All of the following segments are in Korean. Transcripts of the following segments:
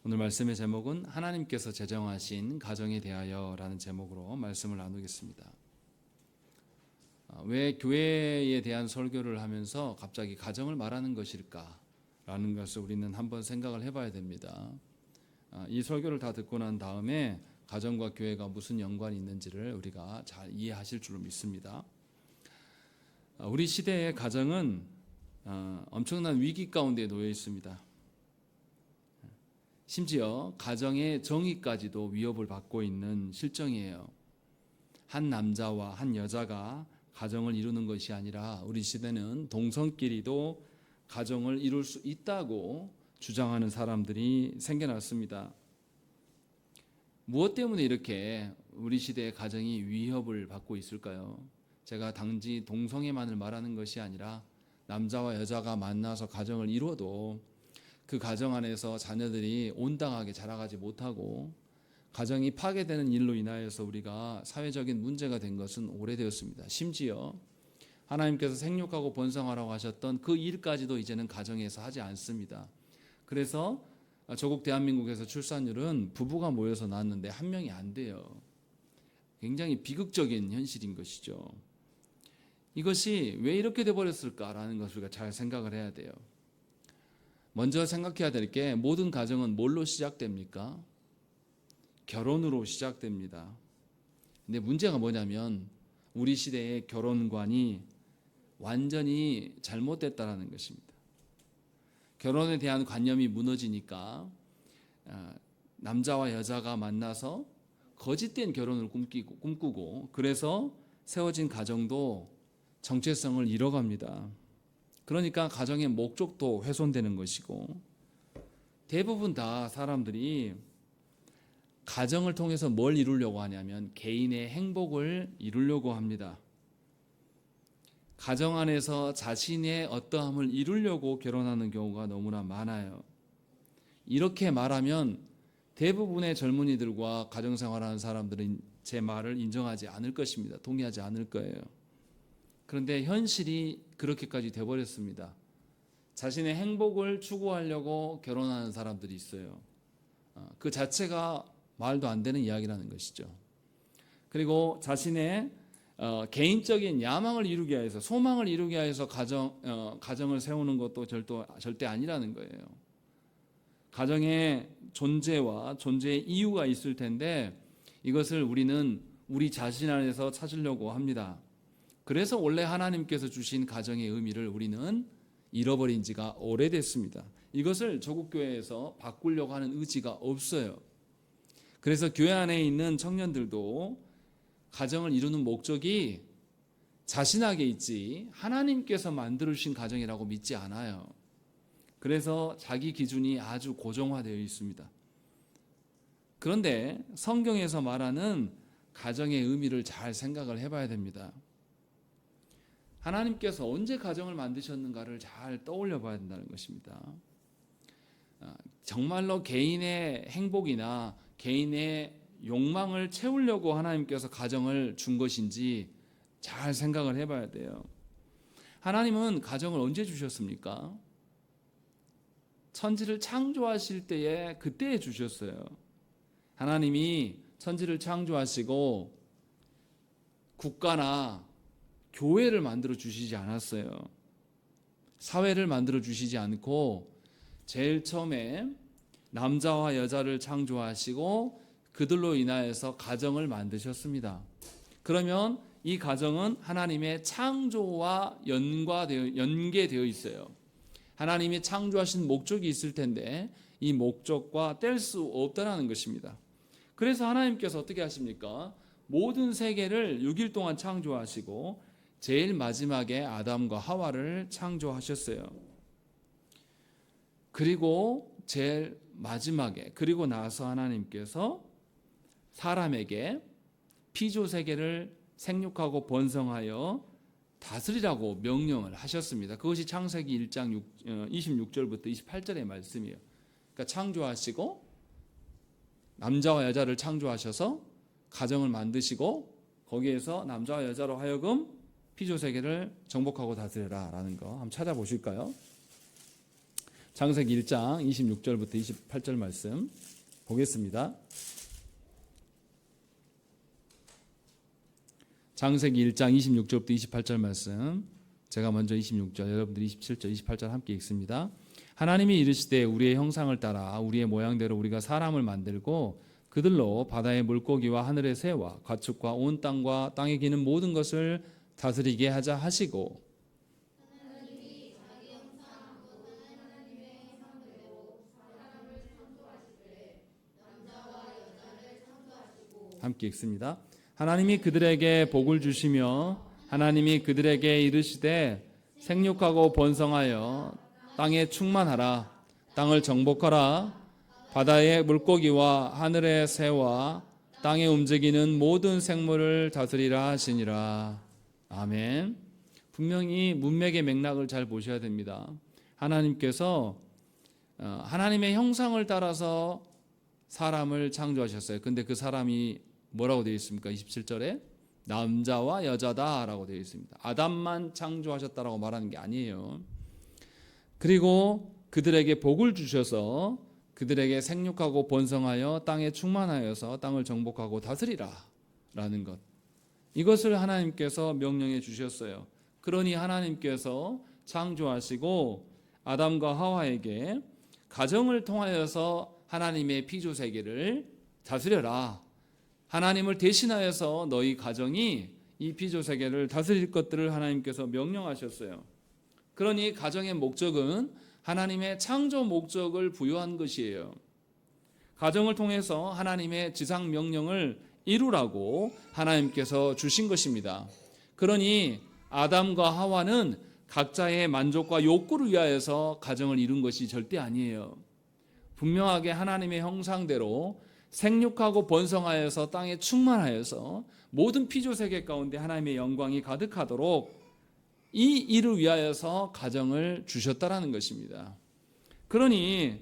오늘 말씀의 제목은 하나님께서 제정하신 가정에 대하여라는 제목으로 말씀을 나누겠습니다. 왜 교회에 대한 설교를 하면서 갑자기 가정을 말하는 것일까라는 것을 우리는 한번 생각을 해봐야 됩니다. 이 설교를 다 듣고 난 다음에 가정과 교회가 무슨 연관이 있는지를 우리가 잘 이해하실 줄로 믿습니다. 우리 시대의 가정은 엄청난 위기 가운데 놓여 있습니다. 심지어 가정의 정의까지도 위협을 받고 있는 실정이에요. 한 남자와 한 여자가 가정을 이루는 것이 아니라 우리 시대는 동성끼리도 가정을 이룰 수 있다고 주장하는 사람들이 생겨났습니다. 무엇 때문에 이렇게 우리 시대의 가정이 위협을 받고 있을까요? 제가 단지 동성애만을 말하는 것이 아니라 남자와 여자가 만나서 가정을 이루어도 그 가정 안에서 자녀들이 온당하게 자라가지 못하고 가정이 파괴되는 일로 인하여서 우리가 사회적인 문제가 된 것은 오래되었습니다. 심지어 하나님께서 생육하고 번성하라고 하셨던 그 일까지도 이제는 가정에서 하지 않습니다. 그래서 조국 대한민국에서 출산율은 부부가 모여서 낳았는데 한 명이 안 돼요. 굉장히 비극적인 현실인 것이죠. 이것이 왜 이렇게 돼버렸을까라는 것을 우리가 잘 생각을 해야 돼요. 먼저 생각해야 될 게 모든 가정은 뭘로 시작됩니까? 결혼으로 시작됩니다. 근데 문제가 뭐냐면 우리 시대의 결혼관이 완전히 잘못됐다는 것입니다. 결혼에 대한 관념이 무너지니까 남자와 여자가 만나서 거짓된 결혼을 꿈꾸고 그래서 세워진 가정도 정체성을 잃어갑니다. 그러니까 가정의 목적도 훼손되는 것이고 대부분 다 사람들이 가정을 통해서 뭘 이루려고 하냐면 개인의 행복을 이루려고 합니다. 가정 안에서 자신의 어떠함을 이루려고 결혼하는 경우가 너무나 많아요. 이렇게 말하면 대부분의 젊은이들과 가정생활하는 사람들은 제 말을 인정하지 않을 것입니다. 동의하지 않을 거예요. 그런데 현실이 그렇게까지 돼버렸습니다. 자신의 행복을 추구하려고 결혼하는 사람들이 있어요. 그 자체가 말도 안 되는 이야기라는 것이죠. 그리고 자신의 개인적인 야망을 이루기 위해서 소망을 이루기 위해서 가정을 세우는 것도 절대 아니라는 거예요. 가정의 존재와 존재의 이유가 있을 텐데 이것을 우리는 우리 자신 안에서 찾으려고 합니다. 그래서 원래 하나님께서 주신 가정의 의미를 우리는 잃어버린 지가 오래됐습니다. 이것을 조국교회에서 바꾸려고 하는 의지가 없어요. 그래서 교회 안에 있는 청년들도 가정을 이루는 목적이 자신에게 있지 하나님께서 만들어주신 가정이라고 믿지 않아요. 그래서 자기 기준이 아주 고정화되어 있습니다. 그런데 성경에서 말하는 가정의 의미를 잘 생각을 해봐야 됩니다. 하나님께서 언제 가정을 만드셨는가를 잘 떠올려 봐야 된다는 것입니다. 정말로 개인의 행복이나 개인의 욕망을 채우려고 하나님께서 가정을 준 것인지 잘 생각을 해봐야 돼요. 하나님은 가정을 언제 주셨습니까? 천지를 창조하실 때에 그때에 주셨어요. 하나님이 천지를 창조하시고 국가나 교회를 만들어 주시지 않았어요. 사회를 만들어 주시지 않고 제일 처음에 남자와 여자를 창조하시고 그들로 인하여서 가정을 만드셨습니다. 그러면 이 가정은 하나님의 창조와 연계되어 있어요. 하나님이 창조하신 목적이 있을 텐데 이 목적과 뗄 수 없다는 것입니다. 그래서 하나님께서 어떻게 하십니까? 모든 세계를 6일 동안 창조하시고 제일 마지막에 아담과 하와를 창조하셨어요. 그리고 제일 마지막에 그리고 나서 하나님께서 사람에게 피조세계를 생육하고 번성하여 다스리라고 명령을 하셨습니다. 그것이 창세기 1장 26절부터 28절의 말씀이에요. 그러니까 창조하시고 남자와 여자를 창조하셔서 가정을 만드시고 거기에서 남자와 여자로 하여금 피조세계를 정복하고 다스려라 라는 거 한번 찾아보실까요? 창세기 1장 26절부터 28절 말씀 보겠습니다. 창세기 1장 26절부터 28절 말씀, 제가 먼저 26절, 여러분들이 27절, 28절 함께 읽습니다. 하나님이 이르시되 우리의 형상을 따라 우리의 모양대로 우리가 사람을 만들고 그들로 바다의 물고기와 하늘의 새와 가축과 온 땅과 땅에 기는 모든 것을 다스리게 하자 하시고, 함께 읽습니다. 하나님이 그들에게 복을 주시며 하나님이 그들에게 이르시되 생육하고 번성하여 땅에 충만하라. 땅을 정복하라. 바다의 물고기와 하늘의 새와 땅에 움직이는 모든 생물을 다스리라 하시니라. 아멘. 분명히 문맥의 맥락을 잘 보셔야 됩니다. 하나님께서 하나님의 형상을 따라서 사람을 창조하셨어요. 근데 그 사람이 뭐라고 되어 있습니까? 27절에 남자와 여자다라고 되어 있습니다. 아담만 창조하셨다라고 말하는 게 아니에요. 그리고 그들에게 복을 주셔서 그들에게 생육하고 번성하여 땅에 충만하여서 땅을 정복하고 다스리라 라는 것, 이것을 하나님께서 명령해 주셨어요. 그러니 하나님께서 창조하시고 아담과 하와에게 가정을 통하여서 하나님의 피조세계를 다스려라. 하나님을 대신하여서 너희 가정이 이 피조세계를 다스릴 것들을 하나님께서 명령하셨어요. 그러니 가정의 목적은 하나님의 창조 목적을 부여한 것이에요. 가정을 통해서 하나님의 지상 명령을 이루라고 하나님께서 주신 것입니다. 그러니 아담과 하와는 각자의 만족과 욕구를 위하여서 가정을 이룬 것이 절대 아니에요. 분명하게 하나님의 형상대로 생육하고 번성하여서 땅에 충만하여서 모든 피조세계 가운데 하나님의 영광이 가득하도록 이 일을 위하여서 가정을 주셨다라는 것입니다. 그러니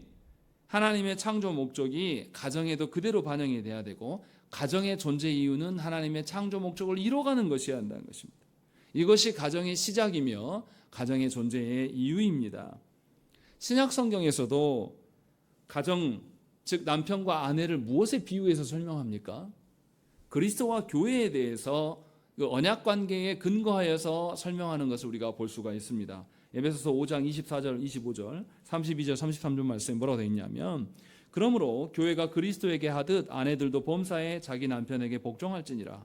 하나님의 창조 목적이 가정에도 그대로 반영이 돼야 되고, 가정의 존재 이유는 하나님의 창조 목적을 이뤄가는 것이어야 한다는 것입니다. 이것이 가정의 시작이며 가정의 존재의 이유입니다. 신약 성경에서도 가정, 즉 남편과 아내를 무엇에 비유해서 설명합니까? 그리스도와 교회에 대해서 그 언약 관계에 근거하여서 설명하는 것을 우리가 볼 수가 있습니다. 에베소서 5장 24절, 25절, 32절, 33절 말씀에 뭐라고 되어 있냐면, 그러므로 교회가 그리스도에게 하듯 아내들도 범사에 자기 남편에게 복종할지니라.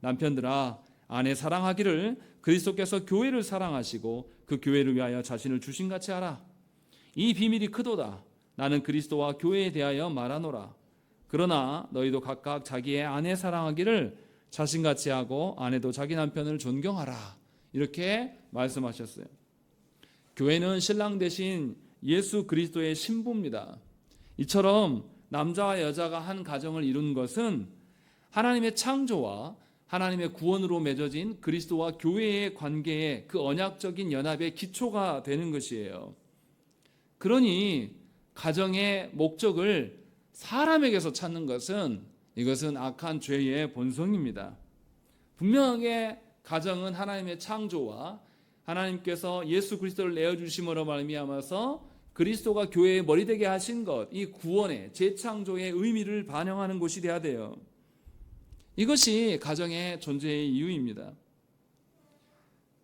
남편들아, 아내 사랑하기를 그리스도께서 교회를 사랑하시고 그 교회를 위하여 자신을 주신같이 하라. 이 비밀이 크도다. 나는 그리스도와 교회에 대하여 말하노라. 그러나 너희도 각각 자기의 아내 사랑하기를 자신같이 하고 아내도 자기 남편을 존경하라. 이렇게 말씀하셨어요. 교회는 신랑 대신 예수 그리스도의 신부입니다. 이처럼 남자와 여자가 한 가정을 이룬 것은 하나님의 창조와 하나님의 구원으로 맺어진 그리스도와 교회의 관계의 그 언약적인 연합의 기초가 되는 것이에요. 그러니 가정의 목적을 사람에게서 찾는 것은, 이것은 악한 죄의 본성입니다. 분명하게 가정은 하나님의 창조와 하나님께서 예수 그리스도를 내어주심으로 말미암아서 그리스도가 교회의 머리 되게 하신 것, 이 구원의 재창조의 의미를 반영하는 곳이 되어야 돼요. 이것이 가정의 존재의 이유입니다.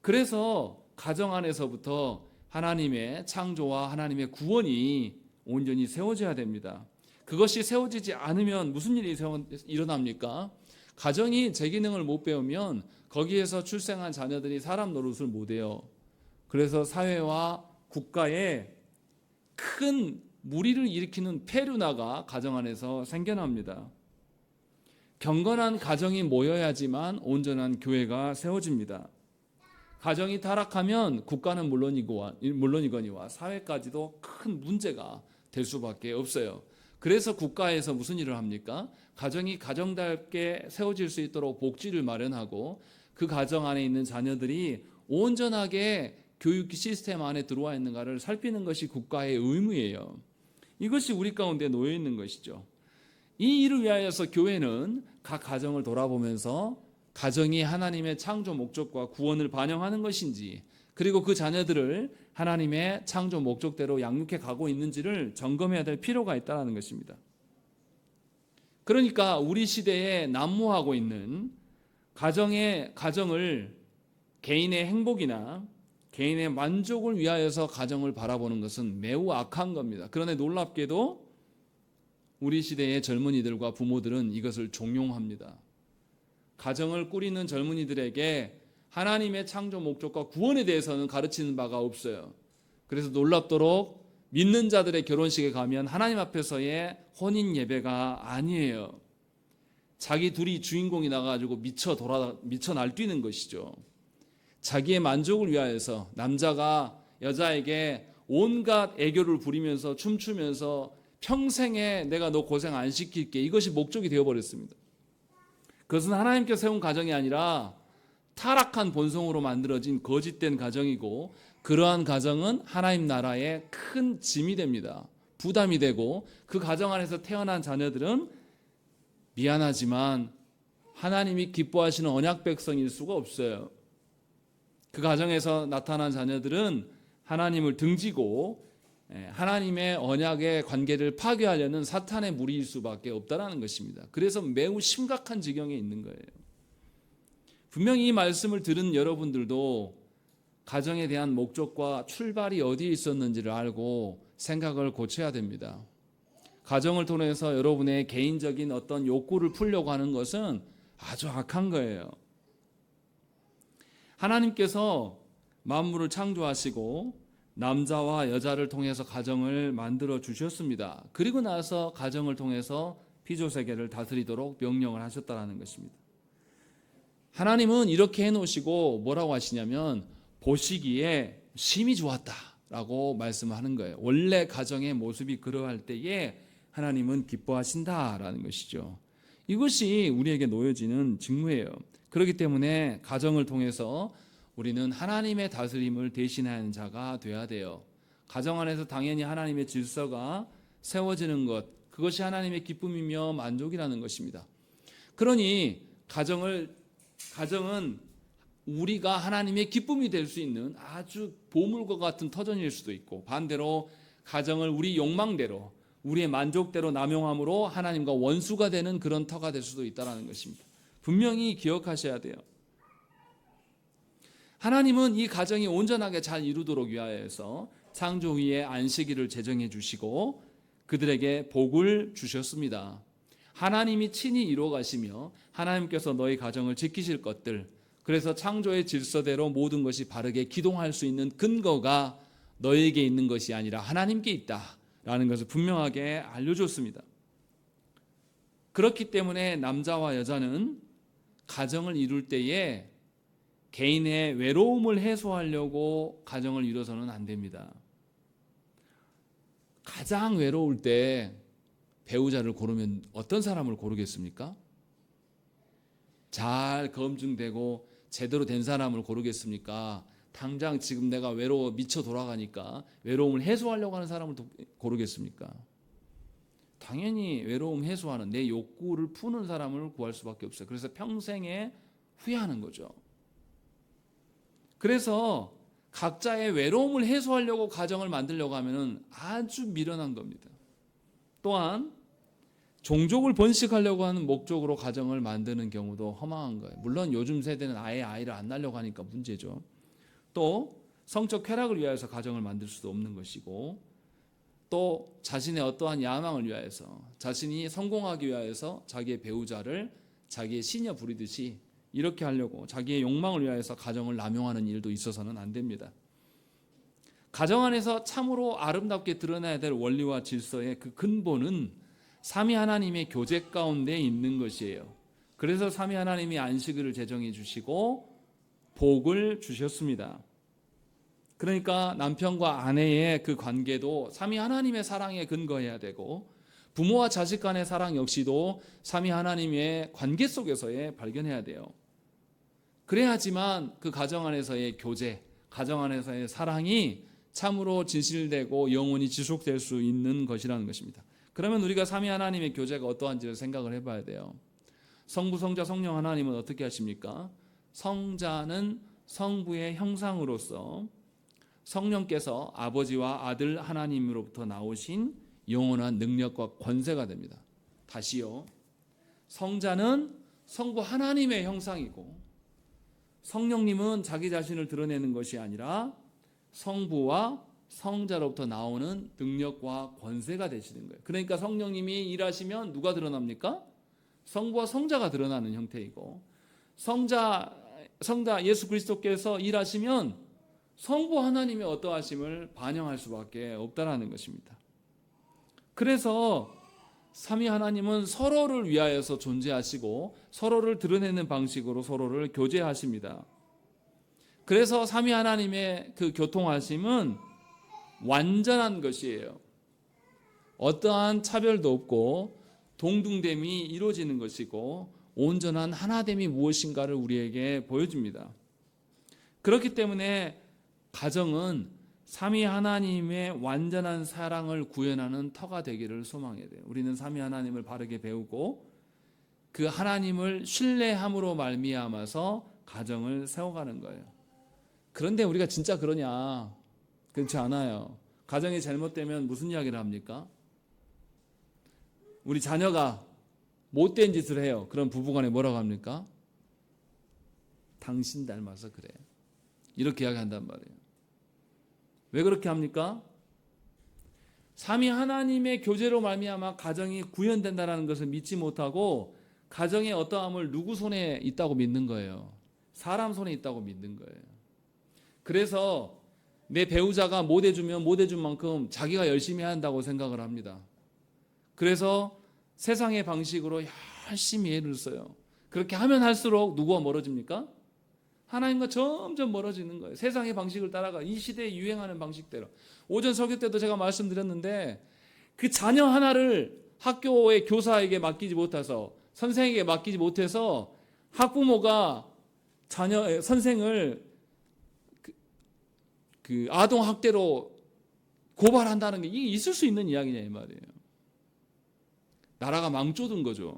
그래서 가정 안에서부터 하나님의 창조와 하나님의 구원이 온전히 세워져야 됩니다. 그것이 세워지지 않으면 무슨 일이 일어납니까? 가정이 제 기능을 못 배우면 거기에서 출생한 자녀들이 사람 노릇을 못해요. 그래서 사회와 국가에 큰 무리를 일으키는 폐륜화가 가정 안에서 생겨납니다. 경건한 가정이 모여야지만 온전한 교회가 세워집니다. 가정이 타락하면 국가는 물론이거니와 사회까지도 큰 문제가 될 수밖에 없어요. 그래서 국가에서 무슨 일을 합니까? 가정이 가정답게 세워질 수 있도록 복지를 마련하고 그 가정 안에 있는 자녀들이 온전하게 교육 시스템 안에 들어와 있는가를 살피는 것이 국가의 의무예요. 이것이 우리 가운데 놓여 있는 것이죠. 이 일을 위하여서 교회는 각 가정을 돌아보면서 가정이 하나님의 창조 목적과 구원을 반영하는 것인지, 그리고 그 자녀들을 하나님의 창조 목적대로 양육해 가고 있는지를 점검해야 될 필요가 있다는 것입니다. 그러니까 우리 시대에 난무하고 있는 가정을 개인의 행복이나 개인의 만족을 위하여서 가정을 바라보는 것은 매우 악한 겁니다. 그런데 놀랍게도 우리 시대의 젊은이들과 부모들은 이것을 종용합니다. 가정을 꾸리는 젊은이들에게 하나님의 창조 목적과 구원에 대해서는 가르치는 바가 없어요. 그래서 놀랍도록 믿는 자들의 결혼식에 가면 하나님 앞에서의 혼인 예배가 아니에요. 자기 둘이 주인공이 나가지고 미쳐 날뛰는 것이죠. 자기의 만족을 위하여서 남자가 여자에게 온갖 애교를 부리면서 춤추면서 평생에 내가 너 고생 안 시킬게, 이것이 목적이 되어버렸습니다. 그것은 하나님께서 세운 가정이 아니라 타락한 본성으로 만들어진 거짓된 가정이고, 그러한 가정은 하나님 나라에 큰 짐이 됩니다. 부담이 되고, 그 가정 안에서 태어난 자녀들은 미안하지만 하나님이 기뻐하시는 언약 백성일 수가 없어요. 그 가정에서 나타난 자녀들은 하나님을 등지고 하나님의 언약의 관계를 파괴하려는 사탄의 무리일 수밖에 없다는 것입니다. 그래서 매우 심각한 지경에 있는 거예요. 분명히 이 말씀을 들은 여러분들도 가정에 대한 목적과 출발이 어디에 있었는지를 알고 생각을 고쳐야 됩니다. 가정을 통해서 여러분의 개인적인 어떤 욕구를 풀려고 하는 것은 아주 악한 거예요. 하나님께서 만물을 창조하시고 남자와 여자를 통해서 가정을 만들어 주셨습니다. 그리고 나서 가정을 통해서 피조세계를 다스리도록 명령을 하셨다는 것입니다. 하나님은 이렇게 해놓으시고 뭐라고 하시냐면 보시기에 심히 좋았다라고 말씀하는 거예요. 원래 가정의 모습이 그러할 때에 하나님은 기뻐하신다라는 것이죠. 이것이 우리에게 놓여지는 직무예요. 그렇기 때문에 가정을 통해서 우리는 하나님의 다스림을 대신하는 자가 되어야 돼요. 가정 안에서 당연히 하나님의 질서가 세워지는 것, 그것이 하나님의 기쁨이며 만족이라는 것입니다. 그러니 가정은 우리가 하나님의 기쁨이 될 수 있는 아주 보물과 같은 터전일 수도 있고, 반대로 가정을 우리 욕망대로 우리의 만족대로 남용함으로 하나님과 원수가 되는 그런 터가 될 수도 있다는 것입니다. 분명히 기억하셔야 돼요. 하나님은 이 가정이 온전하게 잘 이루도록 위하여서 창조 후에 안식일을 제정해 주시고 그들에게 복을 주셨습니다. 하나님이 친히 이루어 가시며 하나님께서 너희 가정을 지키실 것들, 그래서 창조의 질서대로 모든 것이 바르게 기동할 수 있는 근거가 너에게 있는 것이 아니라 하나님께 있다라는 것을 분명하게 알려줬습니다. 그렇기 때문에 남자와 여자는 가정을 이룰 때에 개인의 외로움을 해소하려고 가정을 이뤄서는 안 됩니다. 가장 외로울 때 배우자를 고르면 어떤 사람을 고르겠습니까? 잘 검증되고 제대로 된 사람을 고르겠습니까? 당장 지금 내가 외로워 미쳐 돌아가니까 외로움을 해소하려고 하는 사람을 고르겠습니까? 당연히 외로움 해소하는 내 욕구를 푸는 사람을 구할 수밖에 없어요. 그래서 평생에 후회하는 거죠. 그래서 각자의 외로움을 해소하려고 가정을 만들려고 하면 아주 미련한 겁니다. 또한 종족을 번식하려고 하는 목적으로 가정을 만드는 경우도 허망한 거예요. 물론 요즘 세대는 아예 아이를 안 낳으려고 하니까 문제죠. 또 성적 쾌락을 위하여서 가정을 만들 수도 없는 것이고, 또 자신의 어떠한 야망을 위하여서, 자신이 성공하기 위하여서 자기의 배우자를 자기의 시녀 부리듯이 이렇게 하려고 자기의 욕망을 위하여서 가정을 남용하는 일도 있어서는 안 됩니다. 가정 안에서 참으로 아름답게 드러나야 될 원리와 질서의 그 근본은 삼위 하나님의 교제 가운데 있는 것이에요. 그래서 삼위 하나님이 안식일을 제정해 주시고 복을 주셨습니다. 그러니까 남편과 아내의 그 관계도 삼위 하나님의 사랑에 근거해야 되고, 부모와 자식 간의 사랑 역시도 삼위 하나님의 관계 속에서의 발견해야 돼요. 그래야지만 그 가정 안에서의 교제, 가정 안에서의 사랑이 참으로 진실되고 영원히 지속될 수 있는 것이라는 것입니다. 그러면 우리가 삼위 하나님의 교제가 어떠한지를 생각을 해봐야 돼요. 성부, 성자, 성령 하나님은 어떻게 하십니까? 성자는 성부의 형상으로서, 성령께서 아버지와 아들 하나님으로부터 나오신 영원한 능력과 권세가 됩니다. 다시요. 성자는 성부 하나님의 형상이고 성령님은 자기 자신을 드러내는 것이 아니라 성부와 성자로부터 나오는 능력과 권세가 되시는 거예요. 그러니까 성령님이 일하시면 누가 드러납니까? 성부와 성자가 드러나는 형태이고 성자 예수 그리스도께서 일하시면 성부 하나님의 어떠하심을 반영할 수밖에 없다라는 것입니다. 그래서 삼위 하나님은 서로를 위하여서 존재하시고 서로를 드러내는 방식으로 서로를 교제하십니다. 그래서 삼위 하나님의 그 교통하심은 완전한 것이에요. 어떠한 차별도 없고 동등됨이 이루어지는 것이고 온전한 하나됨이 무엇인가를 우리에게 보여줍니다. 그렇기 때문에 가정은 삼위 하나님의 완전한 사랑을 구현하는 터가 되기를 소망해야 돼요. 우리는 삼위 하나님을 바르게 배우고 그 하나님을 신뢰함으로 말미암아서 가정을 세워가는 거예요. 그런데 우리가 진짜 그러냐? 그렇지 않아요. 가정이 잘못되면 무슨 이야기를 합니까? 우리 자녀가 못된 짓을 해요. 그럼 부부간에 뭐라고 합니까? 당신 닮아서 그래. 이렇게 이야기한단 말이에요. 왜 그렇게 합니까? 삼위 하나님의 교제로 말미암아 가정이 구현된다는 것을 믿지 못하고 가정의 어떠함을 누구 손에 있다고 믿는 거예요. 사람 손에 있다고 믿는 거예요. 그래서 내 배우자가 못해주면 못해준 만큼 자기가 열심히 한다고 생각을 합니다. 그래서 세상의 방식으로 열심히 애를 써요. 그렇게 하면 할수록 누구와 멀어집니까? 하나님과 점점 멀어지는 거예요. 세상의 방식을 따라가 이 시대에 유행하는 방식대로. 오전 설교 때도 제가 말씀드렸는데 그 자녀 하나를 학교의 교사에게 맡기지 못해서 선생에게 맡기지 못해서 학부모가 선생을 그 아동 학대로 고발한다는 게 이게 있을 수 있는 이야기냐 이 말이에요. 나라가 망조든 거죠.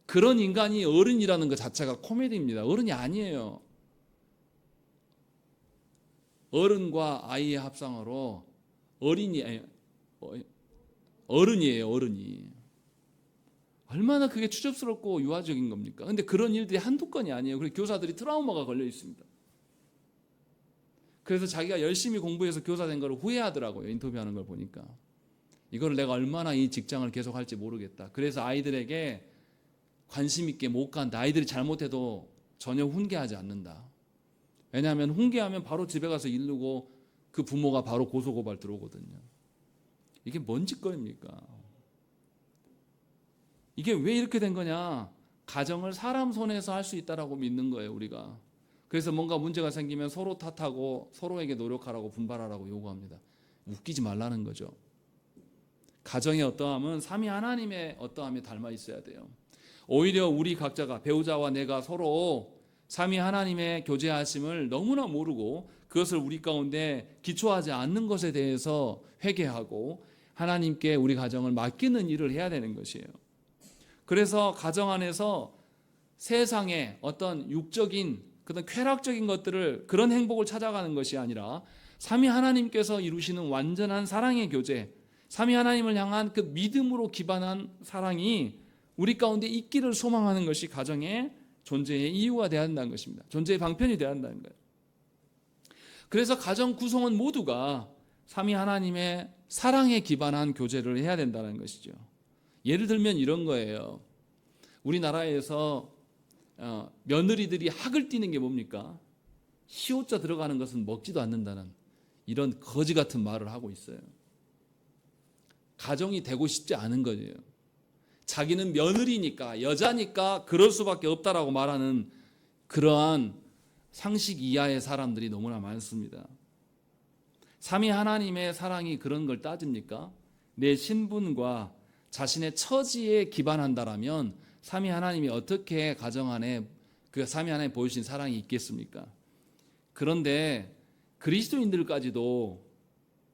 그런 인간이 어른이라는 것 자체가 코미디입니다. 어른이 아니에요. 어른과 아이의 합성어로 어른이에요. 어른이. 얼마나 그게 추접스럽고 유아적인 겁니까? 근데 그런 일들이 한두 건이 아니에요. 그래서 교사들이 트라우마가 걸려 있습니다. 그래서 자기가 열심히 공부해서 교사 된 걸 후회하더라고요. 인터뷰하는 걸 보니까. 이걸 내가 얼마나 이 직장을 계속할지 모르겠다. 그래서 아이들에게 관심 있게 못 간다. 아이들이 잘못해도 전혀 훈계하지 않는다. 왜냐하면 훈계하면 바로 집에 가서 이르고 그 부모가 바로 고소고발 들어오거든요. 이게 뭔 짓거리입니까? 이게 왜 이렇게 된 거냐? 가정을 사람 손에서 할 수 있다라고 믿는 거예요, 우리가. 그래서 뭔가 문제가 생기면 서로 탓하고 서로에게 노력하라고 분발하라고 요구합니다. 웃기지 말라는 거죠. 가정의 어떠함은 삼위 하나님의 어떠함에 닮아 있어야 돼요. 오히려 우리 각자가 배우자와 내가 서로 삼위 하나님의 교제하심을 너무나 모르고 그것을 우리 가운데 기초하지 않는 것에 대해서 회개하고 하나님께 우리 가정을 맡기는 일을 해야 되는 것이에요. 그래서 가정 안에서 세상의 어떤 육적인 그런 쾌락적인 것들을 그런 행복을 찾아가는 것이 아니라 삼위 하나님께서 이루시는 완전한 사랑의 교제, 삼위 하나님을 향한 그 믿음으로 기반한 사랑이 우리 가운데 있기를 소망하는 것이 가정의 존재의 이유가 되어야 한다는 것입니다. 존재의 방편이 되어야 한다는 거예요. 그래서 가정 구성원 모두가 삼위 하나님의 사랑에 기반한 교제를 해야 된다는 것이죠. 예를 들면 이런 거예요. 우리나라에서 며느리들이 학을 띠는 게 뭡니까? 시옷자 들어가는 것은 먹지도 않는다는 이런 거지 같은 말을 하고 있어요. 가정이 되고 싶지 않은 거예요. 자기는 며느리니까 여자니까 그럴 수밖에 없다라고 말하는 그러한 상식 이하의 사람들이 너무나 많습니다. 삼위 하나님의 사랑이 그런 걸 따집니까? 내 신분과 자신의 처지에 기반한다라면 삼위 하나님이 어떻게 가정 안에 그 삼위 하나님 보여주신 사랑이 있겠습니까? 그런데 그리스도인들까지도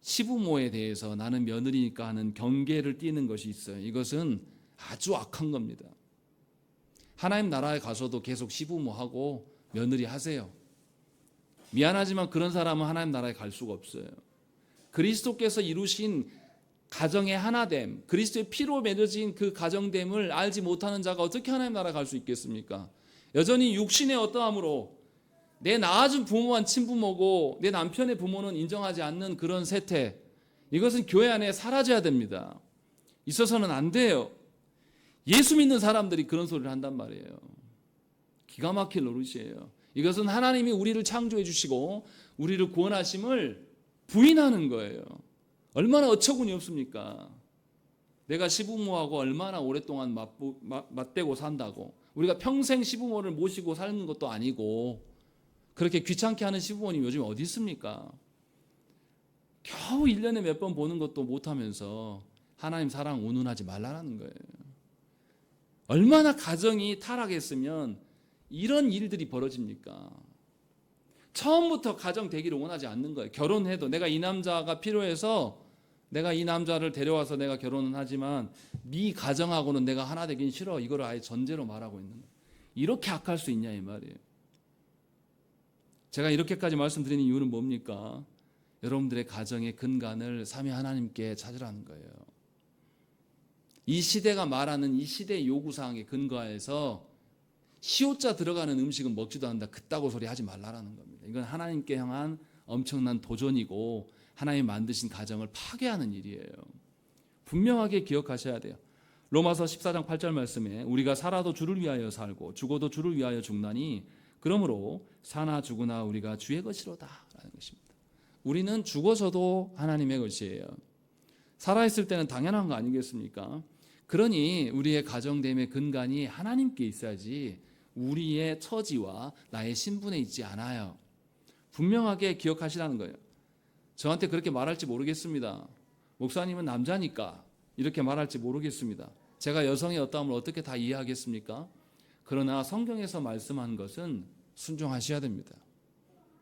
시부모에 대해서 나는 며느리니까 하는 경계를 띠는 것이 있어요. 이것은 아주 악한 겁니다. 하나님 나라에 가서도 계속 시부모하고 며느리 하세요. 미안하지만 그런 사람은 하나님 나라에 갈 수가 없어요. 그리스도께서 이루신 가정의 하나됨, 그리스도의 피로 맺어진 그 가정됨을 알지 못하는 자가 어떻게 하나님 나라에 갈 수 있겠습니까? 여전히 육신의 어떠함으로 내 낳아준 부모만 친부모고 내 남편의 부모는 인정하지 않는 그런 세태, 이것은 교회 안에 사라져야 됩니다. 있어서는 안 돼요. 예수 믿는 사람들이 그런 소리를 한단 말이에요. 기가 막힐 노릇이에요. 이것은 하나님이 우리를 창조해 주시고 우리를 구원하심을 부인하는 거예요. 얼마나 어처구니 없습니까? 내가 시부모하고 얼마나 오랫동안 맞대고 산다고. 우리가 평생 시부모를 모시고 사는 것도 아니고 그렇게 귀찮게 하는 시부모님 요즘 어디 있습니까? 겨우 1년에 몇 번 보는 것도 못하면서 하나님 사랑 운운하지 말라는 거예요. 얼마나 가정이 타락했으면 이런 일들이 벌어집니까? 처음부터 가정 되기를 원하지 않는 거예요. 결혼해도 내가 이 남자가 필요해서 내가 이 남자를 데려와서 내가 결혼은 하지만 네 가정하고는 내가 하나 되긴 싫어. 이거를 아예 전제로 말하고 있는 거예요. 이렇게 악할 수 있냐 이 말이에요. 제가 이렇게까지 말씀드리는 이유는 뭡니까? 여러분들의 가정의 근간을 삼위 하나님께 찾으라는 거예요. 이 시대가 말하는 이 시대의 요구사항에 근거해서 시옷자 들어가는 음식은 먹지도 않는다. 그따구 소리 하지 말라라는 겁니다. 이건 하나님께 향한 엄청난 도전이고 하나님 만드신 가정을 파괴하는 일이에요. 분명하게 기억하셔야 돼요. 로마서 14장 8절 말씀에 우리가 살아도 주를 위하여 살고 죽어도 주를 위하여 죽나니 그러므로 사나 죽으나 우리가 주의 것이로다 라는 것입니다. 우리는 죽어서도 하나님의 것이에요. 살아있을 때는 당연한 거 아니겠습니까? 그러니 우리의 가정됨의 근간이 하나님께 있어야지 우리의 처지와 나의 신분에 있지 않아요. 분명하게 기억하시라는 거예요. 저한테 그렇게 말할지 모르겠습니다. 목사님은 남자니까 이렇게 말할지 모르겠습니다. 제가 여성의 어떠함을 어떻게 다 이해하겠습니까? 그러나 성경에서 말씀한 것은 순종하셔야 됩니다.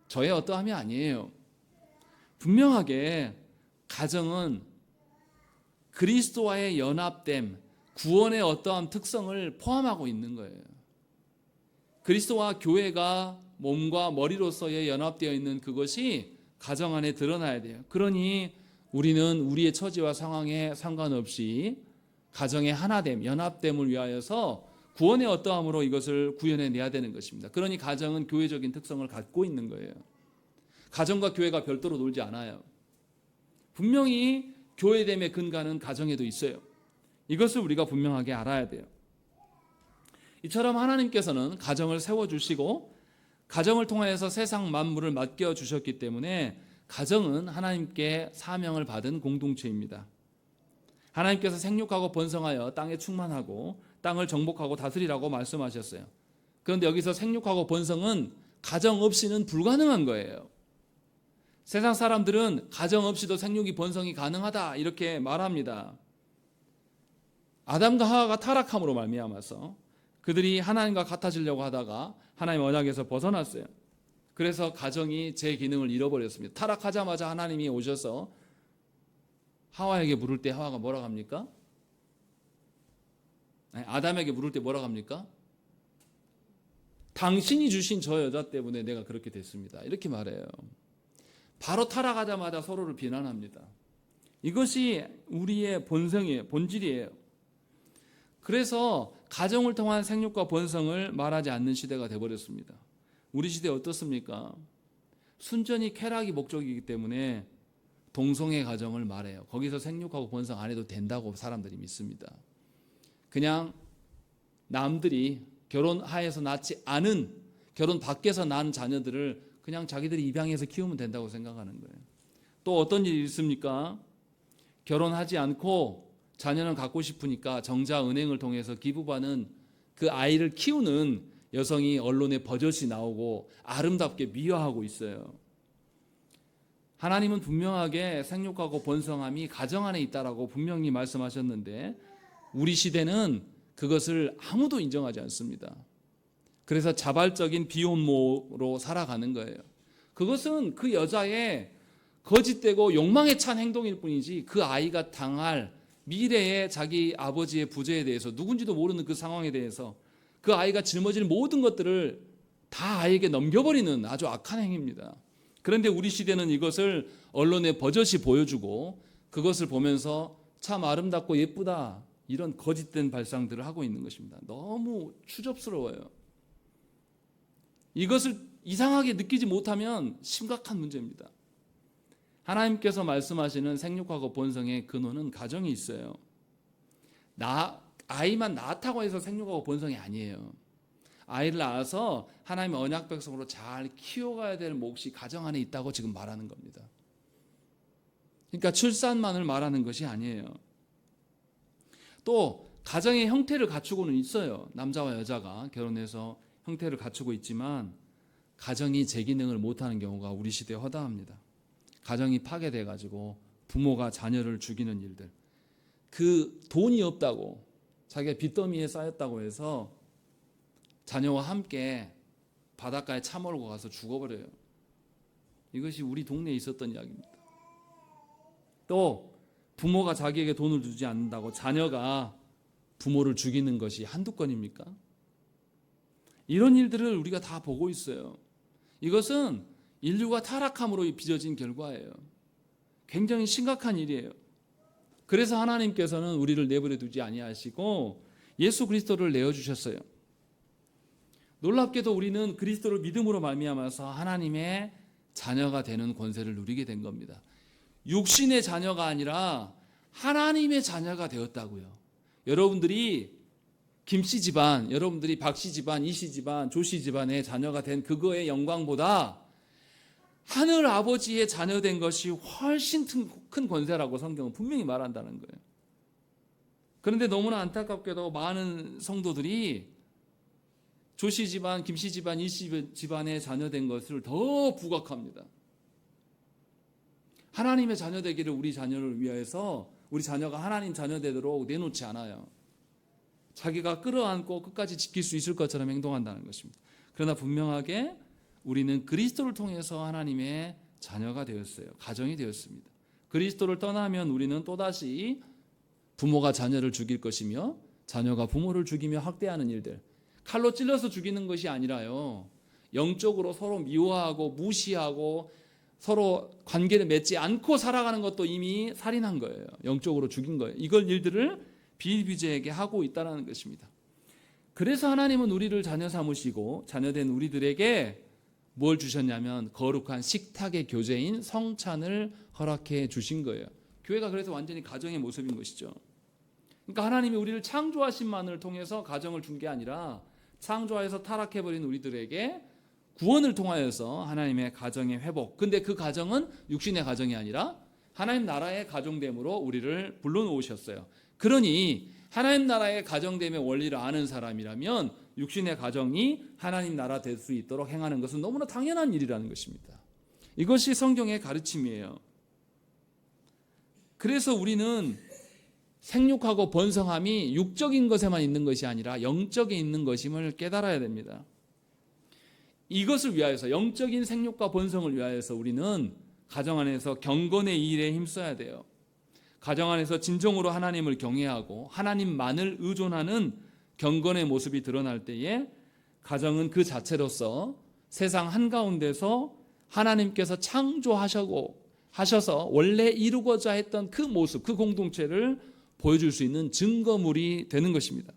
저의 어떠함이 아니에요. 분명하게 가정은 그리스도와의 연합됨, 구원의 어떠한 특성을 포함하고 있는 거예요. 그리스도와 교회가 몸과 머리로서의 연합되어 있는 그것이 가정 안에 드러나야 돼요. 그러니 우리는 우리의 처지와 상황에 상관없이 가정의 하나됨, 연합됨을 위하여서 구원의 어떠함으로 이것을 구현해내야 되는 것입니다. 그러니 가정은 교회적인 특성을 갖고 있는 거예요. 가정과 교회가 별도로 놀지 않아요. 분명히 교회됨의 근간은 가정에도 있어요. 이것을 우리가 분명하게 알아야 돼요. 이처럼 하나님께서는 가정을 세워주시고 가정을 통하여서 세상 만물을 맡겨주셨기 때문에 가정은 하나님께 사명을 받은 공동체입니다. 하나님께서 생육하고 번성하여 땅에 충만하고 땅을 정복하고 다스리라고 말씀하셨어요. 그런데 여기서 생육하고 번성은 가정 없이는 불가능한 거예요. 세상 사람들은 가정 없이도 생육이 번성이 가능하다 이렇게 말합니다. 아담과 하와가 타락함으로 말미암아서 그들이 하나님과 같아지려고 하다가 하나님 언약에서 벗어났어요. 그래서 가정이 제 기능을 잃어버렸습니다. 타락하자마자 하나님이 오셔서 하와에게 물을 때 하와가 뭐라고 합니까? 아담에게 물을 때 뭐라고 합니까? 당신이 주신 저 여자 때문에 내가 그렇게 됐습니다. 이렇게 말해요. 바로 타락하자마자 서로를 비난합니다. 이것이 우리의 본성이에요. 본질이에요. 그래서 가정을 통한 생육과 번성을 말하지 않는 시대가 되어버렸습니다. 우리 시대 어떻습니까? 순전히 쾌락이 목적이기 때문에 동성애 가정을 말해요. 거기서 생육하고 번성 안 해도 된다고 사람들이 믿습니다. 그냥 남들이 결혼하에서 낳지 않은, 결혼 밖에서 낳은 자녀들을 그냥 자기들이 입양해서 키우면 된다고 생각하는 거예요. 또 어떤 일이 있습니까? 결혼하지 않고 자녀는 갖고 싶으니까 정자 은행을 통해서 기부받는 그 아이를 키우는 여성이 언론에 버젓이 나오고 아름답게 미화하고 있어요. 하나님은 분명하게 생육하고 번성함이 가정 안에 있다라고 분명히 말씀하셨는데 우리 시대는 그것을 아무도 인정하지 않습니다. 그래서 자발적인 비혼모로 살아가는 거예요. 그것은 그 여자의 거짓되고 욕망에 찬 행동일 뿐이지 그 아이가 당할 미래의 자기 아버지의 부재에 대해서 누군지도 모르는 그 상황에 대해서 그 아이가 짊어질 모든 것들을 다 아이에게 넘겨버리는 아주 악한 행위입니다. 그런데 우리 시대는 이것을 언론에 버젓이 보여주고 그것을 보면서 참 아름답고 예쁘다 이런 거짓된 발상들을 하고 있는 것입니다. 너무 추접스러워요. 이것을 이상하게 느끼지 못하면 심각한 문제입니다. 하나님께서 말씀하시는 생육하고 번성의 근원은 가정이 있어요. 아이만 낳았다고 해서 생육하고 번성이 아니에요. 아이를 낳아서 하나님의 언약 백성으로 잘 키워가야 될 몫이 가정 안에 있다고 지금 말하는 겁니다. 그러니까 출산만을 말하는 것이 아니에요. 또 가정의 형태를 갖추고는 있어요. 남자와 여자가 결혼해서 형태를 갖추고 있지만 가정이 제 기능을 못하는 경우가 우리 시대에 허다합니다. 가정이 파괴돼가지고 부모가 자녀를 죽이는 일들, 그 돈이 없다고 자기가 빚더미에 쌓였다고 해서 자녀와 함께 바닷가에 차 몰고 가서 죽어버려요. 이것이 우리 동네에 있었던 이야기입니다. 또 부모가 자기에게 돈을 주지 않는다고 자녀가 부모를 죽이는 것이 한두 건입니까? 이런 일들을 우리가 다 보고 있어요. 이것은 인류가 타락함으로 빚어진 결과예요. 굉장히 심각한 일이에요. 그래서 하나님께서는 우리를 내버려 두지 아니하시고 예수 그리스도를 내어주셨어요. 놀랍게도 우리는 그리스도를 믿음으로 말미암아서 하나님의 자녀가 되는 권세를 누리게 된 겁니다. 육신의 자녀가 아니라 하나님의 자녀가 되었다고요. 여러분들이 김씨 집안, 여러분들이 박씨 집안, 이씨 집안, 조씨 집안의 자녀가 된 그거의 영광보다 하늘 아버지의 자녀 된 것이 훨씬 큰 권세라고 성경은 분명히 말한다는 거예요. 그런데 너무나 안타깝게도 많은 성도들이 조씨 집안, 김씨 집안, 이씨 집안의 자녀 된 것을 더 부각합니다. 하나님의 자녀 되기를 우리 자녀를 위해서 우리 자녀가 하나님 자녀 되도록 내놓지 않아요. 자기가 끌어안고 끝까지 지킬 수 있을 것처럼 행동한다는 것입니다. 그러나 분명하게 우리는 그리스도를 통해서 하나님의 자녀가 되었어요. 가정이 되었습니다. 그리스도를 떠나면 우리는 또다시 부모가 자녀를 죽일 것이며 자녀가 부모를 죽이며 학대하는 일들, 칼로 찔러서 죽이는 것이 아니라요, 영적으로 서로 미워하고 무시하고 서로 관계를 맺지 않고 살아가는 것도 이미 살인한 거예요. 영적으로 죽인 거예요. 이걸 일들을 비일비재하게 하고 있다는 것입니다. 그래서 하나님은 우리를 자녀 삼으시고 자녀된 우리들에게 뭘 주셨냐면 거룩한 식탁의 교제인 성찬을 허락해 주신 거예요. 교회가 그래서 완전히 가정의 모습인 것이죠. 그러니까 하나님이 우리를 창조하신만을 통해서 가정을 준 게 아니라 창조하여서 타락해버린 우리들에게 구원을 통하여서 하나님의 가정의 회복. 근데 그 가정은 육신의 가정이 아니라 하나님 나라의 가정됨으로 우리를 불러놓으셨어요. 그러니 하나님 나라의 가정됨의 원리를 아는 사람이라면 육신의 가정이 하나님 나라 될 수 있도록 행하는 것은 너무나 당연한 일이라는 것입니다. 이것이 성경의 가르침이에요. 그래서 우리는 생육하고 번성함이 육적인 것에만 있는 것이 아니라 영적에 있는 것임을 깨달아야 됩니다. 이것을 위하여서, 영적인 생육과 번성을 위하여서 우리는 가정 안에서 경건의 일에 힘써야 돼요. 가정 안에서 진정으로 하나님을 경외하고 하나님만을 의존하는 경건의 모습이 드러날 때에 가정은 그 자체로서 세상 한가운데서 하나님께서 창조하셔서 원래 이루고자 했던 그 모습, 그 공동체를 보여줄 수 있는 증거물이 되는 것입니다.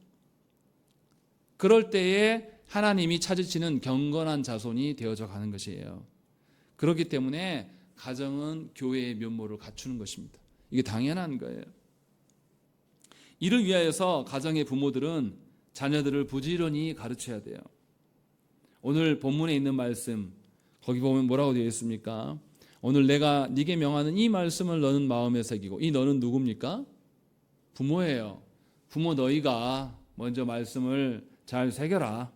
그럴 때에 하나님이 찾으시는 경건한 자손이 되어져 가는 것이에요. 그렇기 때문에 가정은 교회의 면모를 갖추는 것입니다. 이게 당연한 거예요. 이를 위하여서 가정의 부모들은 자녀들을 부지런히 가르쳐야 돼요. 오늘 본문에 있는 말씀, 거기 보면 뭐라고 되어 있습니까? 오늘 내가 네게 명하는 이 말씀을 너는 마음에 새기고. 이 너는 누굽니까? 부모예요. 부모 너희가 먼저 말씀을 잘 새겨라.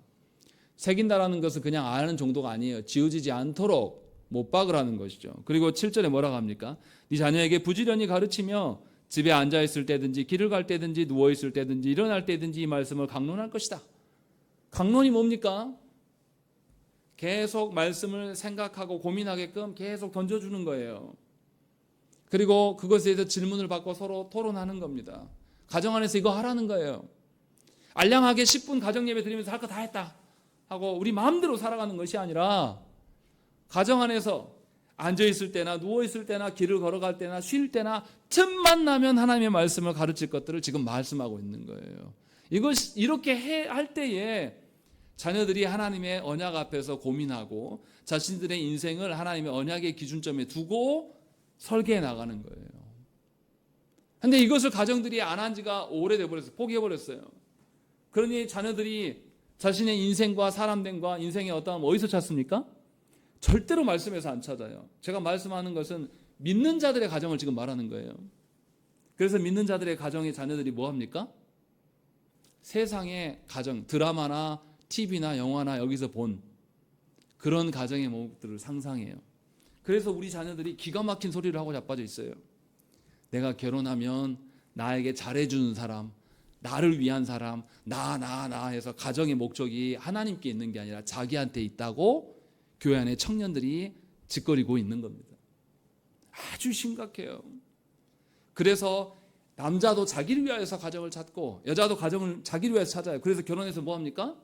새긴다라는 것은 그냥 아는 정도가 아니에요. 지어지지 않도록 못 박으라는 것이죠. 그리고 7절에 뭐라고 합니까? 네 자녀에게 부지런히 가르치며 집에 앉아있을 때든지 길을 갈 때든지 누워있을 때든지 일어날 때든지 이 말씀을 강론할 것이다. 강론이 뭡니까? 계속 말씀을 생각하고 고민하게끔 계속 던져주는 거예요. 그리고 그것에 대해서 질문을 받고 서로 토론하는 겁니다. 가정 안에서 이거 하라는 거예요. 알량하게 10분 가정 예배 드리면서 할 거 다 했다. 하고 우리 마음대로 살아가는 것이 아니라 가정 안에서 앉아있을 때나 누워있을 때나 길을 걸어갈 때나 쉴 때나 틈만 나면 하나님의 말씀을 가르칠 것들을 지금 말씀하고 있는 거예요. 이렇게 할 때에 자녀들이 하나님의 언약 앞에서 고민하고 자신들의 인생을 하나님의 언약의 기준점에 두고 설계해 나가는 거예요. 근데 이것을 가정들이 안 한 지가 오래돼 버렸어요. 포기해 버렸어요. 그러니 자녀들이 자신의 인생과 사람됨과 인생의 어떠함 어디서 찾습니까? 절대로 말씀에서 안 찾아요. 제가 말씀하는 것은 믿는 자들의 가정을 지금 말하는 거예요. 그래서 믿는 자들의 가정의 자녀들이 뭐 합니까? 세상의 가정, 드라마나 TV나 영화나 여기서 본 그런 가정의 모습들을 상상해요. 그래서 우리 자녀들이 기가 막힌 소리를 하고 자빠져 있어요. 내가 결혼하면 나에게 잘해주는 사람, 나를 위한 사람, 나 해서 가정의 목적이 하나님께 있는 게 아니라 자기한테 있다고 교회 안에 청년들이 짓거리고 있는 겁니다. 아주 심각해요. 그래서 남자도 자기를 위하여서 가정을 찾고 여자도 가정을 자기를 위해서 찾아요. 그래서 결혼해서 뭐 합니까?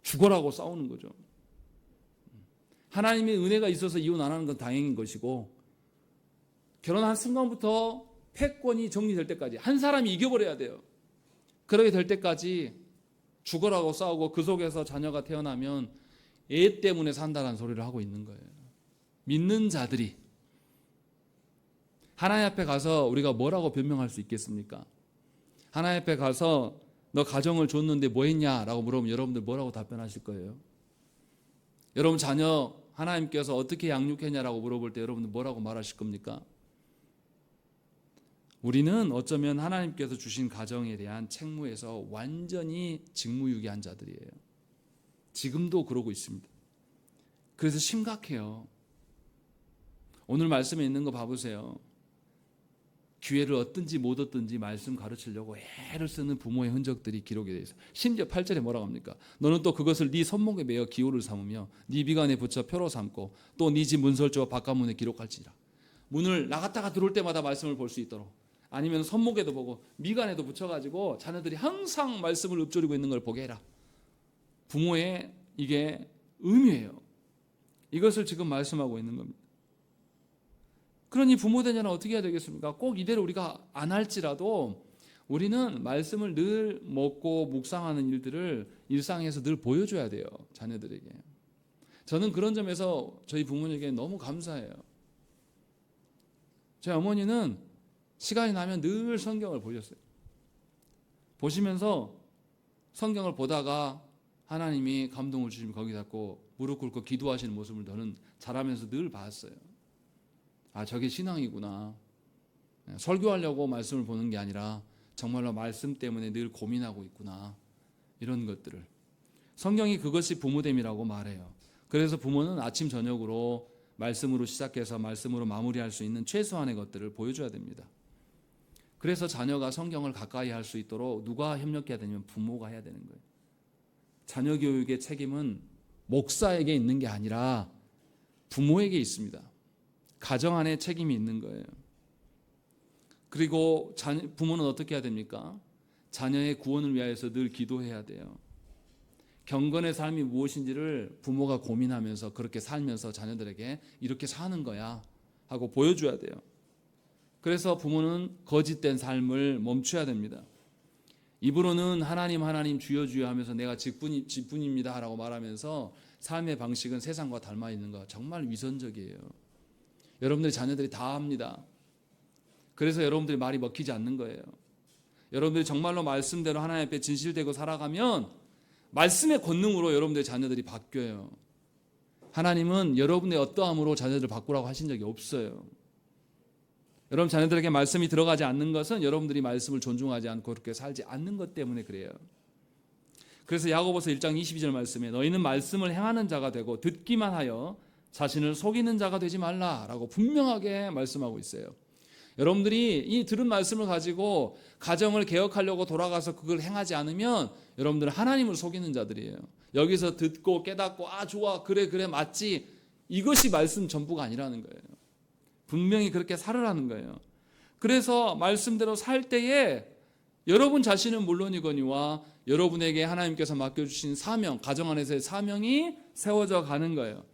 죽어라고 싸우는 거죠. 하나님의 은혜가 있어서 이혼 안 하는 건 다행인 것이고 결혼한 순간부터 패권이 정리될 때까지 한 사람이 이겨버려야 돼요. 그렇게 될 때까지 죽어라고 싸우고 그 속에서 자녀가 태어나면 애 때문에 산다는 소리를 하고 있는 거예요. 믿는 자들이 하나님 앞에 가서 우리가 뭐라고 변명할 수 있겠습니까? 하나님 앞에 가서 너 가정을 줬는데 뭐 했냐라고 물어보면 여러분들 뭐라고 답변하실 거예요? 여러분 자녀 하나님께서 어떻게 양육했냐라고 물어볼 때 여러분들 뭐라고 말하실 겁니까? 우리는 어쩌면 하나님께서 주신 가정에 대한 책무에서 완전히 직무유기한 자들이에요. 지금도 그러고 있습니다. 그래서 심각해요. 오늘 말씀에 있는 거 봐보세요. 기회를 얻든지 못 얻든지 말씀 가르치려고 애를 쓰는 부모의 흔적들이 기록이 되어 있어요. 심지어 8절에 뭐라고 합니까? 너는 또 그것을 네 손목에 매어 기호를 삼으며 네 미간에 붙여 표로 삼고 또 네 집 문설주와 바깥문에 기록할지라. 문을 나갔다가 들어올 때마다 말씀을 볼 수 있도록 아니면 손목에도 보고 미간에도 붙여가지고 자녀들이 항상 말씀을 읊조리고 있는 걸 보게 해라. 부모의 이게 의미예요. 이것을 지금 말씀하고 있는 겁니다. 그러니 부모 되냐는 어떻게 해야 되겠습니까? 꼭 이대로 우리가 안 할지라도 우리는 말씀을 늘 먹고 묵상하는 일들을 일상에서 늘 보여줘야 돼요. 자녀들에게. 저는 그런 점에서 저희 부모님에게 너무 감사해요. 저희 어머니는 시간이 나면 늘 성경을 보셨어요. 보시면서 성경을 보다가 하나님이 감동을 주시면 거기 닫고 무릎 꿇고 기도하시는 모습을 저는 자라면서 늘 봤어요. 아, 저게 신앙이구나. 설교하려고 말씀을 보는 게 아니라 정말로 말씀 때문에 늘 고민하고 있구나. 이런 것들을. 성경이 그것이 부모됨이라고 말해요. 그래서 부모는 아침 저녁으로 말씀으로 시작해서 말씀으로 마무리할 수 있는 최소한의 것들을 보여줘야 됩니다. 그래서 자녀가 성경을 가까이 할 수 있도록 누가 협력해야 되냐면 부모가 해야 되는 거예요. 자녀 교육의 책임은 목사에게 있는 게 아니라 부모에게 있습니다. 가정 안에 책임이 있는 거예요. 그리고 부모는 어떻게 해야 됩니까? 자녀의 구원을 위하여서 늘 기도해야 돼요. 경건의 삶이 무엇인지를 부모가 고민하면서 그렇게 살면서 자녀들에게 이렇게 사는 거야 하고 보여줘야 돼요. 그래서 부모는 거짓된 삶을 멈춰야 됩니다. 입으로는 하나님 주여 하면서 내가 직분입니다 라고 말하면서 삶의 방식은 세상과 닮아 있는 거 정말 위선적이에요. 여러분들의 자녀들이 다 합니다. 그래서 여러분들이 말이 먹히지 않는 거예요. 여러분들이 정말로 말씀대로 하나님 앞에 진실되고 살아가면 말씀의 권능으로 여러분들의 자녀들이 바뀌어요. 하나님은 여러분의 어떠함으로 자녀들을 바꾸라고 하신 적이 없어요. 여러분 자녀들에게 말씀이 들어가지 않는 것은 여러분들이 말씀을 존중하지 않고 그렇게 살지 않는 것 때문에 그래요. 그래서 야고보서 1장 22절 말씀에 너희는 말씀을 행하는 자가 되고 듣기만 하여 자신을 속이는 자가 되지 말라라고 분명하게 말씀하고 있어요. 여러분들이 이 들은 말씀을 가지고 가정을 개혁하려고 돌아가서 그걸 행하지 않으면 여러분들은 하나님을 속이는 자들이에요. 여기서 듣고 깨닫고 아 좋아 그래 맞지 이것이 말씀 전부가 아니라는 거예요. 분명히 그렇게 살으라는 거예요. 그래서 말씀대로 살 때에 여러분 자신은 물론이거니와 여러분에게 하나님께서 맡겨주신 사명, 가정 안에서의 사명이 세워져 가는 거예요.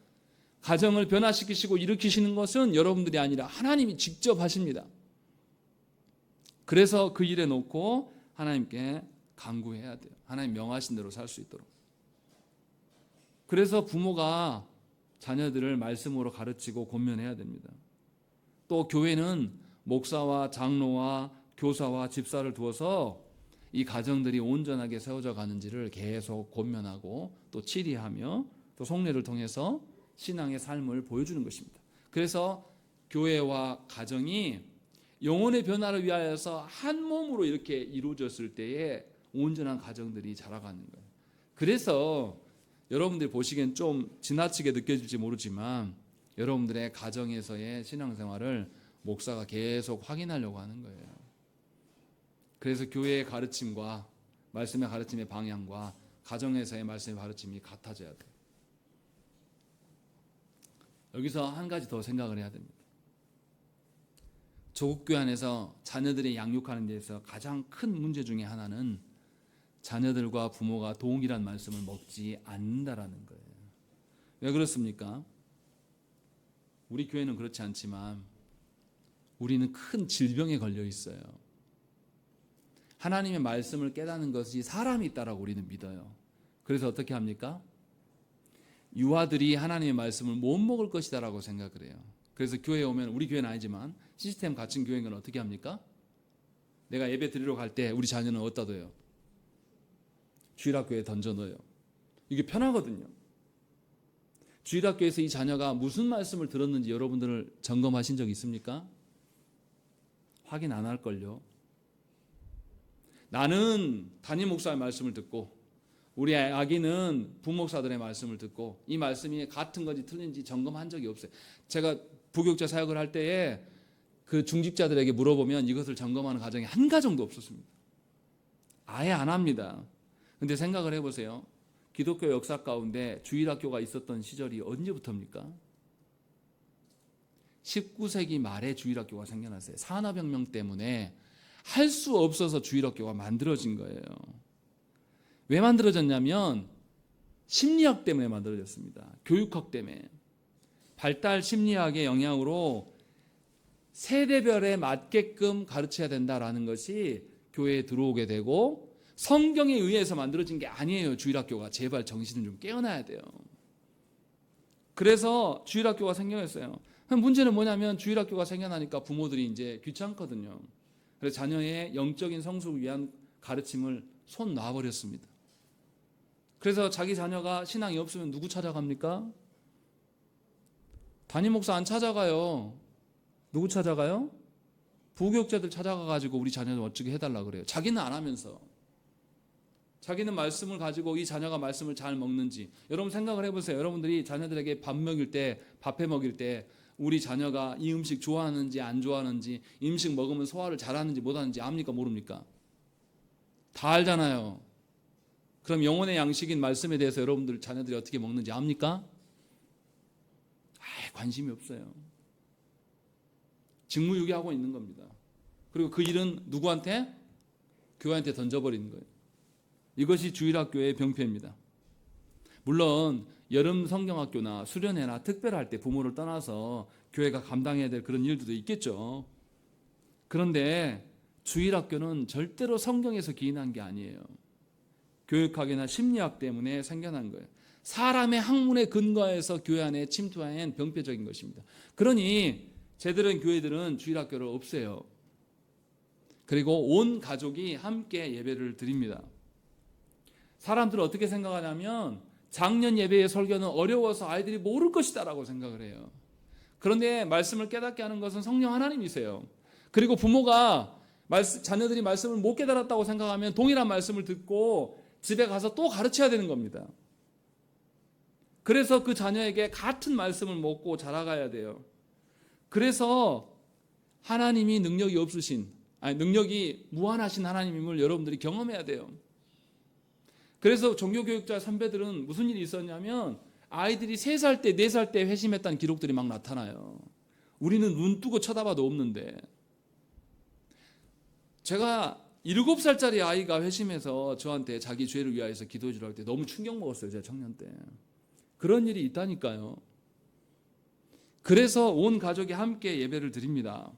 가정을 변화시키시고 일으키시는 것은 여러분들이 아니라 하나님이 직접 하십니다. 그래서 그 일에 놓고 하나님께 간구해야 돼요. 하나님 명하신 대로 살 수 있도록. 그래서 부모가 자녀들을 말씀으로 가르치고 권면해야 됩니다. 또 교회는 목사와 장로와 교사와 집사를 두어서 이 가정들이 온전하게 세워져 가는지를 계속 권면하고 또 치리하며 또 속례를 통해서 신앙의 삶을 보여주는 것입니다. 그래서 교회와 가정이 영혼의 변화를 위하여서 한 몸으로 이렇게 이루어졌을 때에 온전한 가정들이 자라가는 거예요. 그래서 여러분들이 보시기엔 좀 지나치게 느껴질지 모르지만 여러분들의 가정에서의 신앙생활을 목사가 계속 확인하려고 하는 거예요. 그래서 교회의 가르침과 말씀의 가르침의 방향과 가정에서의 말씀의 가르침이 같아져야 돼요. 여기서 한 가지 더 생각을 해야 됩니다. 조국교회 안에서 자녀들의 양육하는 데서 가장 큰 문제 중에 하나는 자녀들과 부모가 동일한 말씀을 먹지 않는다라는 거예요. 왜 그렇습니까? 우리 교회는 그렇지 않지만 우리는 큰 질병에 걸려 있어요. 하나님의 말씀을 깨닫는 것이 사람이 있다라고 우리는 믿어요. 그래서 어떻게 합니까? 유아들이 하나님의 말씀을 못 먹을 것이다라고 생각을 해요. 그래서 교회에 오면, 우리 교회는 아니지만 시스템 갖춘 교회는 어떻게 합니까? 내가 예배 드리러 갈 때 우리 자녀는 어디다 둬요? 주일학교에 던져 넣어요. 이게 편하거든요. 주일학교에서 이 자녀가 무슨 말씀을 들었는지 여러분들을 점검하신 적 있습니까? 확인 안 할걸요. 나는 담임 목사의 말씀을 듣고 우리 아기는 부목사들의 말씀을 듣고 이 말씀이 같은 건지 틀린지 점검한 적이 없어요. 제가 부교육자 사역을 할 때에 그 중직자들에게 물어보면 이것을 점검하는 가정이 한 가정도 없었습니다. 아예 안 합니다. 근데 생각을 해보세요. 기독교 역사 가운데 주일학교가 있었던 시절이 언제부터입니까? 19세기 말에 주일학교가 생겨났어요. 산업혁명 때문에 할 수 없어서 주일학교가 만들어진 거예요. 왜 만들어졌냐면 심리학 때문에 만들어졌습니다. 교육학 때문에. 발달 심리학의 영향으로 세대별에 맞게끔 가르쳐야 된다라는 것이 교회에 들어오게 되고, 성경에 의해서 만들어진 게 아니에요. 주일학교가. 제발 정신을 좀 깨어나야 돼요. 그래서 주일학교가 생겨났어요. 문제는 뭐냐면 주일학교가 생겨나니까 부모들이 이제 귀찮거든요. 그래서 자녀의 영적인 성숙을 위한 가르침을 손 놔버렸습니다. 그래서 자기 자녀가 신앙이 없으면 누구 찾아갑니까? 담임 목사 안 찾아가요. 누구 찾아가요? 부교육자들 찾아가가지고 우리 자녀를 어떻게 해달라 그래요. 자기는 안 하면서. 자기는 말씀을 가지고 이 자녀가 말씀을 잘 먹는지. 여러분 생각을 해보세요. 여러분들이 자녀들에게 밥 먹일 때, 밥해 먹일 때 우리 자녀가 이 음식 좋아하는지 안 좋아하는지, 이 음식 먹으면 소화를 잘하는지 못하는지 압니까 모릅니까? 다 알잖아요. 그럼 영혼의 양식인 말씀에 대해서 여러분들 자녀들이 어떻게 먹는지 압니까? 아예 관심이 없어요. 직무유기하고 있는 겁니다. 그리고 그 일은 누구한테? 교회한테 던져버리는 거예요. 이것이 주일학교의 병폐입니다. 물론 여름 성경학교나 수련회나 특별할 때 부모를 떠나서 교회가 감당해야 될 그런 일들도 있겠죠. 그런데 주일학교는 절대로 성경에서 기인한 게 아니에요. 교육학이나 심리학 때문에 생겨난 거예요. 사람의 학문에 근거해서 교회 안에 침투한 병폐적인 것입니다. 그러니 제대로 된 교회들은 주일학교를 없애요. 그리고 온 가족이 함께 예배를 드립니다. 사람들은 어떻게 생각하냐면 작년 예배의 설교는 어려워서 아이들이 모를 것이다 라고 생각을 해요. 그런데 말씀을 깨닫게 하는 것은 성령 하나님이세요. 그리고 부모가 자녀들이 말씀을 못 깨달았다고 생각하면 동일한 말씀을 듣고 집에 가서 또 가르쳐야 되는 겁니다. 그래서 그 자녀에게 같은 말씀을 먹고 자라가야 돼요. 그래서 하나님이 능력이 무한하신 하나님임을 여러분들이 경험해야 돼요. 그래서 종교교육자 선배들은 무슨 일이 있었냐면 아이들이 3살 때, 4살 때 회심했다는 기록들이 막 나타나요. 우리는 눈 뜨고 쳐다봐도 없는데. 제가 7살짜리 아이가 회심해서 저한테 자기 죄를 위하여서 기도해 주라고 할 때 너무 충격 먹었어요. 제가 청년 때. 그런 일이 있다니까요. 그래서 온 가족이 함께 예배를 드립니다.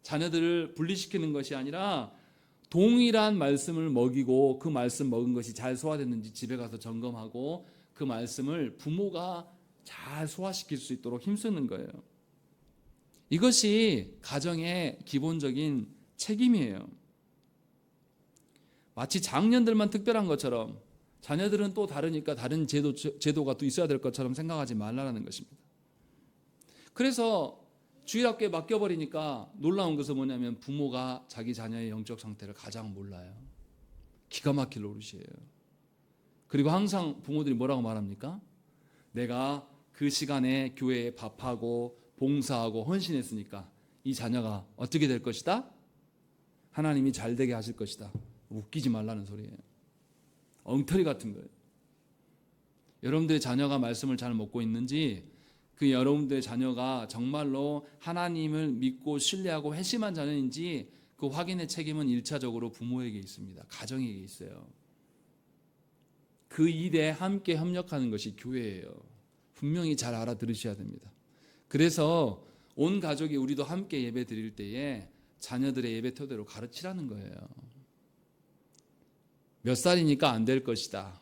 자녀들을 분리시키는 것이 아니라 동일한 말씀을 먹이고 그 말씀 먹은 것이 잘 소화됐는지 집에 가서 점검하고 그 말씀을 부모가 잘 소화시킬 수 있도록 힘쓰는 거예요. 이것이 가정의 기본적인 책임이에요. 마치 장년들만 특별한 것처럼 자녀들은 또 다르니까 다른 제도가 또 있어야 될 것처럼 생각하지 말라는 것입니다. 그래서 주일학교에 맡겨버리니까 놀라운 것은 뭐냐면 부모가 자기 자녀의 영적 상태를 가장 몰라요. 기가 막힐 노릇이에요. 그리고 항상 부모들이 뭐라고 말합니까? 내가 그 시간에 교회에 밥하고 봉사하고 헌신했으니까 이 자녀가 어떻게 될 것이다? 하나님이 잘 되게 하실 것이다. 웃기지 말라는 소리예요. 엉터리 같은 거예요. 여러분들의 자녀가 말씀을 잘 먹고 있는지, 그 여러분들의 자녀가 정말로 하나님을 믿고 신뢰하고 회심한 자녀인지 그 확인의 책임은 1차적으로 부모에게 있습니다. 가정에게 있어요. 그 일에 함께 협력하는 것이 교회예요. 분명히 잘 알아들으셔야 됩니다. 그래서 온 가족이 우리도 함께 예배 드릴 때에 자녀들의 예배 토대로 가르치라는 거예요. 몇 살이니까 안 될 것이다.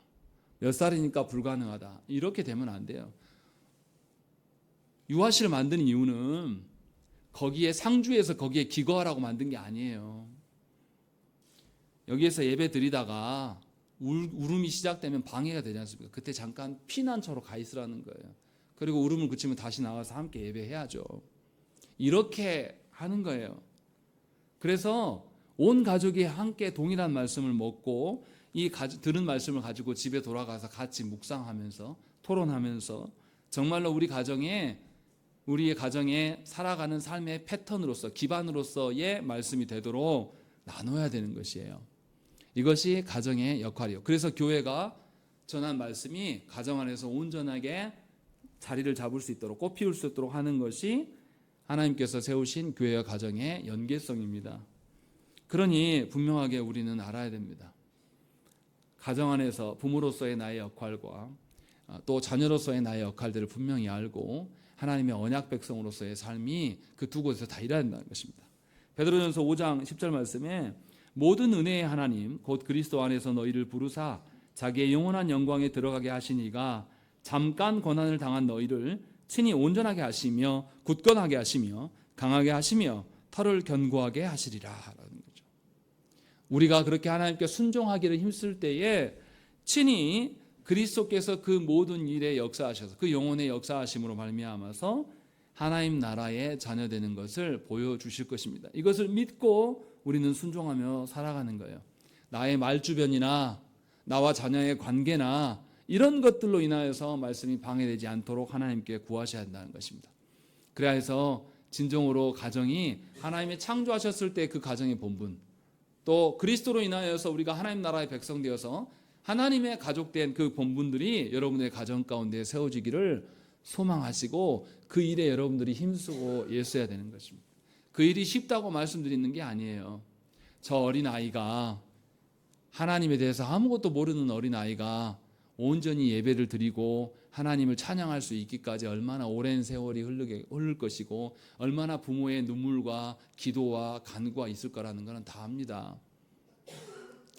몇 살이니까 불가능하다. 이렇게 되면 안 돼요. 유아실을 만든 이유는 거기에 상주해서 거기에 기거하라고 만든 게 아니에요. 여기에서 예배 드리다가 울음이 시작되면 방해가 되지 않습니까? 그때 잠깐 피난처로 가 있으라는 거예요. 그리고 울음을 그치면 다시 나와서 함께 예배해야죠. 이렇게 하는 거예요. 그래서 온 가족이 함께 동일한 말씀을 먹고 들은 말씀을 가지고 집에 돌아가서 같이 묵상하면서 토론하면서 정말로 우리의 가정에 살아가는 삶의 패턴으로서 기반으로서의 말씀이 되도록 나눠야 되는 것이에요. 이것이 가정의 역할이에요. 그래서 교회가 전한 말씀이 가정 안에서 온전하게 자리를 잡을 수 있도록 꽃피울 수 있도록 하는 것이 하나님께서 세우신 교회와 가정의 연계성입니다. 그러니 분명하게 우리는 알아야 됩니다. 가정 안에서 부모로서의 나의 역할과 또 자녀로서의 나의 역할들을 분명히 알고 하나님의 언약 백성으로서의 삶이 그 두 곳에서 다 일어야 한다는 것입니다. 베드로전서 5장 10절 말씀에 모든 은혜의 하나님 곧 그리스도 안에서 너희를 부르사 자기의 영원한 영광에 들어가게 하시니가 잠깐 고난을 당한 너희를 친히 온전하게 하시며 굳건하게 하시며 강하게 하시며 털을 견고하게 하시리라 라는 거죠. 우리가 그렇게 하나님께 순종하기를 힘쓸 때에 친히 그리스도께서 그 모든 일에 역사하셔서 그 영혼의 역사하심으로 말미암아서 하나님 나라의 자녀 되는 것을 보여주실 것입니다. 이것을 믿고 우리는 순종하며 살아가는 거예요. 나의 말주변이나 나와 자녀의 관계나 이런 것들로 인하여서 말씀이 방해되지 않도록 하나님께 구하셔야 한다는 것입니다. 그래서 진정으로 가정이 하나님이 창조하셨을 때 그 가정의 본분, 또 그리스도로 인하여서 우리가 하나님 나라의 백성 되어서 하나님의 가족된 그 본분들이 여러분의 가정 가운데 세워지기를 소망하시고 그 일에 여러분들이 힘쓰고 애써야 되는 것입니다. 그 일이 쉽다고 말씀드리는 게 아니에요. 저 어린아이가 하나님에 대해서 아무것도 모르는 어린아이가 온전히 예배를 드리고 하나님을 찬양할 수 있기까지 얼마나 오랜 세월이 흐를 것이고 얼마나 부모의 눈물과 기도와 간구가 있을 거라는 것은 다 압니다.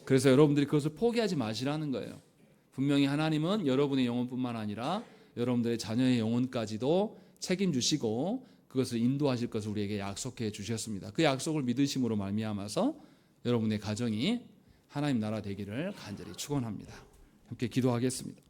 그래서 여러분들이 그것을 포기하지 마시라는 거예요. 분명히 하나님은 여러분의 영혼뿐만 아니라 여러분들의 자녀의 영혼까지도 책임주시고 그것을 인도하실 것을 우리에게 약속해 주셨습니다. 그 약속을 믿으심으로 말미암아서 여러분의 가정이 하나님 나라 되기를 간절히 축원합니다. 함께 기도하겠습니다.